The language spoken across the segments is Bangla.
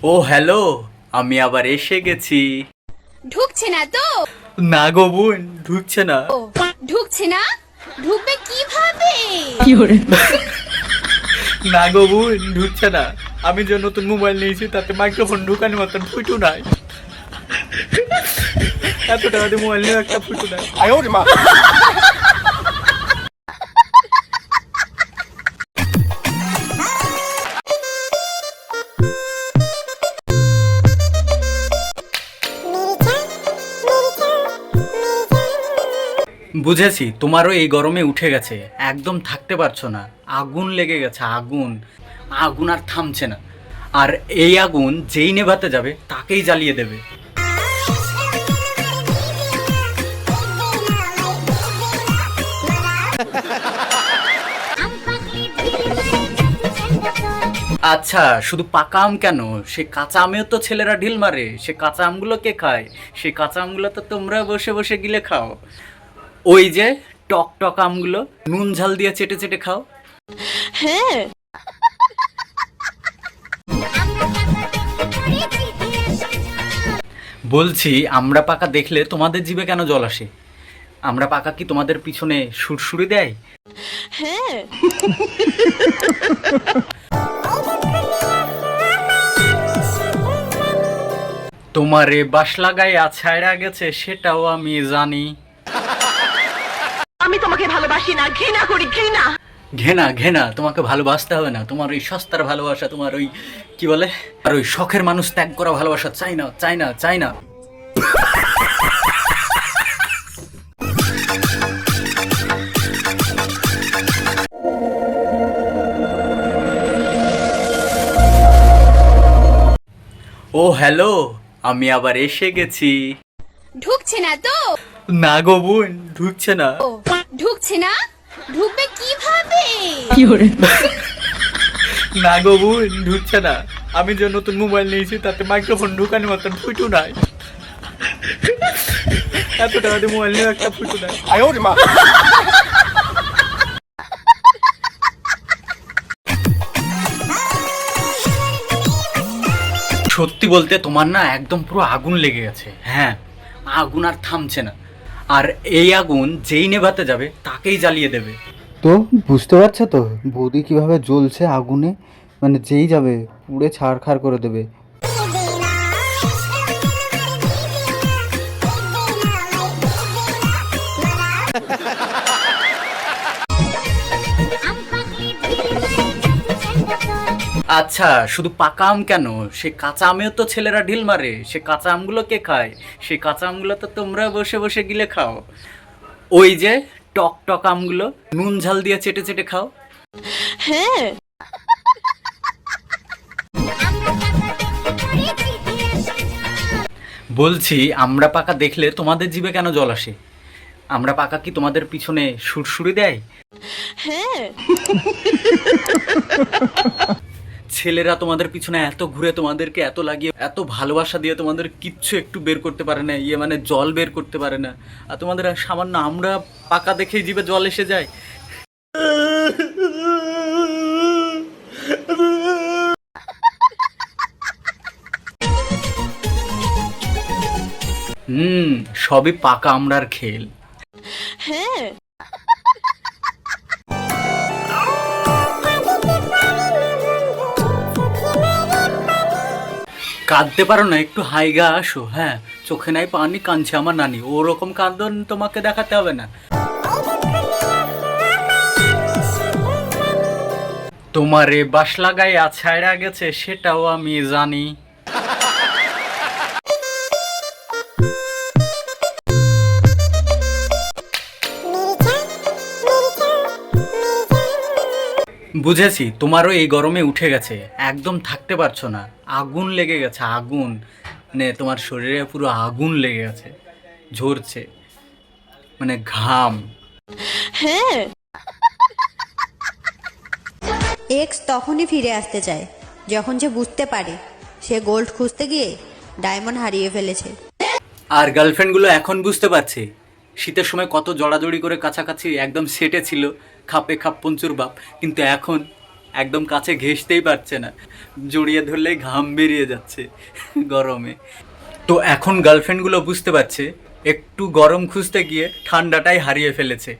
ও হ্যালো, আমি আবার এসে গেছি। ঢুকছে না তো? না গো বোন, ঢুকছে না। ও, ঢুকছে না? ঢুকবে কিভাবে? না গো বোন, ঢুকছে না। আমি যে নতুন মোবাইল নিয়েছি তাতে মাইক্রোফোন ঢুকানোর মতন ফুটো নাই। এত টাকা দিয়ে মোবাইল নিয়ে একটা ফুটো নাই। বুঝেছি, তোমারও এই গরমে উঠে গেছে, একদম থাকতে পারছো না। আগুন লেগে গেছে, আগুন। আগুন আর থামছে না। আর এই আগুন যেই নেভাতে যাবে তাকেই জ্বালিয়ে দেবে। আচ্ছা, শুধু পাকা আম কেন, সে কাঁচা আমেও তো ছেলেরা ঢিল মারে। সে কাঁচা আমগুলো কে খায়? সে কাঁচা আমগুলো তো তোমরা বসে বসে গিলে খাও। ওই যে টক টক আমগুলো নুন ঝাল দিয়ে চেটে চেটে খাও। হ্যাঁ। বলছি, আমরা পাকা দেখলে তোমাদের জিভে কেন জল আসে? আমরা পাকা কি তোমাদের পিছনে সুরসুরি দেয়? হ্যাঁ। তোমারে বাস লাগাইয়া ছাইড়া গেছে সেটাও আমি জানি। আমি তোমাকে ভালোবাসি না, ঘৃণা করি, ঘৃণা। ঘেনা ঘেনা, তোমাকে ভালোবাসতে হবে না। তোমার ওই সস্তার ভালোবাসা, তোমার ওই কি বলে, আর ওই শখের মানুষ ত্যাগ করা ভালোবাসা চাই না, চাই না, চাই না। ও হ্যালো, আমি আবার এসে গেছি। ঢুকছে না তো? না গো বোন, ঢুকছে না। ও, ঢুকছে না? ঢুকবে কিভাবে? না গো বোন, ঢুকছে না। আমি যে নতুন মোবাইল নিয়েছি তাতে মাইক্রোফোন ঢুকানোর মতন ফুটো নাই। এত টাকা দিয়ে মোবাইল নিয়ে একটা ফুটো নাই। সত্যি বলতে তোমার না একদম পুরো আগুন লেগে গেছে। হ্যাঁ, আগুন আর থামছে না। আর এই আগুন যেই নেভাতে যাবে তাকেই জ্বালিয়ে দেবে। তো বুঝতে পারছো তো বৌদি কিভাবে জ্বলছে আগুনে, মানে যেই যাবে পুড়ে ছারখার করে দেবে। আচ্ছা, শুধু পাকা আম কেন, সে কাঁচা আমেও তো ছেলেরা ঢিল মারে। সে কাঁচা আমগুলো কে খায়? সে কাঁচা আমগুলো তো তোমরা বসে বসে গিলে খাও। ওই যে টক টক আমগুলো নুন ঝাল দিয়ে চেটে চেটে খাও। হ্যাঁ। বলছি, আমরা পাকা দেখলে তোমাদের জিভে কেন জল আসে? আমরা পাকা কি তোমাদের পিছনে সুরসুরি দেয়? হ্যাঁ। ছেলেরা তোমাদের পিছনে এত ঘুরে, তোমাদেরকে এত লাগিয়ে, এত ভালোবাসা দিয়ে তোমাদের কিচ্ছু একটু বের করতে পারে না, ইয়ে মানে জল বের করতে পারে না। আর তোমাদের আর সামান্য আমরা পাকা দেখেই জিভে জল এসে যায়। সবই পাকা আমরার খেল। হ্যাঁ। কাঁদতে পারো না? একটু হাইগা আসো। হ্যাঁ, চোখে নাই পানি, কাঁদছে আমার নানি। ওরকম কাঁদন তোমাকে দেখাতে হবে না। তোমারে বাস লাগাইয়া ছাইড়া গেছে সেটাও আমি জানি। বুঝেছি, তোমারও এই গরমে উঠে গেছে, একদম থাকতে পারছো না। আগুন লেগে গেছে, আগুন। মানে তোমার শরীরে পুরো আগুন লেগে গেছে, ঝরছে, মানে ঘাম। হ্যাঁ। এক্স তখনই ফিরে আসতে চায় যখন সে বুঝতে পারে সে গোল্ড খুঁজতে গিয়ে ডায়মন্ড হারিয়ে ফেলেছে। আর গার্লফ্রেন্ডগুলো এখন বুঝতে পারছে শীতের সময় কত জড়াজড়ি করে কাছাকাছি একদম সেটে ছিল, খাপে খাপ পঞ্চুর বাপ। কিন্তু এখন একদম কাছে ঘেঁষতেই পারছে না, জড়িয়ে ধরলেই ঘাম বেরিয়ে যাচ্ছে গরমে। তো এখন গার্লফ্রেন্ডগুলো বুঝতে পারছে একটু গরম খুঁজতে গিয়ে ঠান্ডাটাই হারিয়ে ফেলেছে।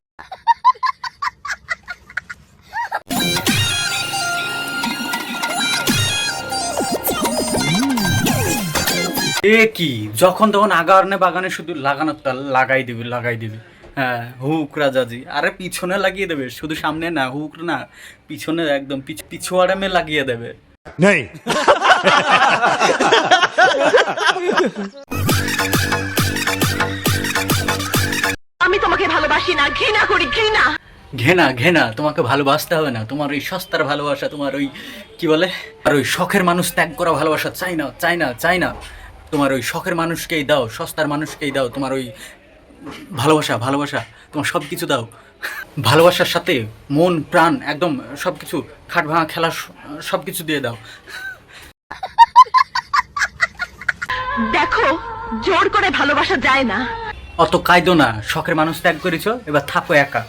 এ কি, যখন তখন আগানে বাগানে শুধু লাগানোর তাল লাগাই দিবি। হ্যাঁ, হুক রাজাজি, আরে পিছনে লাগিয়ে দেবে, শুধু সামনে না, হুক না, পিছনে একদম পিছু আরামে লাগিয়ে দেবে। नहीं। আমি তোমাকে ভালোবাসি না, ঘৃণা করি, ঘৃণা। ঘেনা তোমাকে ভালোবাসতে হবে না, তোমার ওই সস্তার ভালোবাসা, তোমার ওই কি বলে, আর ওই শখের মানুষ ত্যাগ করা ভালোবাসা চাই না। তোমার ওই শখের মানুষকেই দাও, সস্তার মানুষকেই দাও, তোমার ওই ভালোবাসা তোমার সব কিছু দাও। ভালোবাসার সাথে মন প্রাণ একদম সব কিছু, খাট ভাঙা খেলা সব কিছু দিয়ে দাও। দেখো, জোর করে ভালোবাসা যায় না। অত কাঁদো না, শখের মানুষ ত্যাগ করেছো, এবার থাকো একা।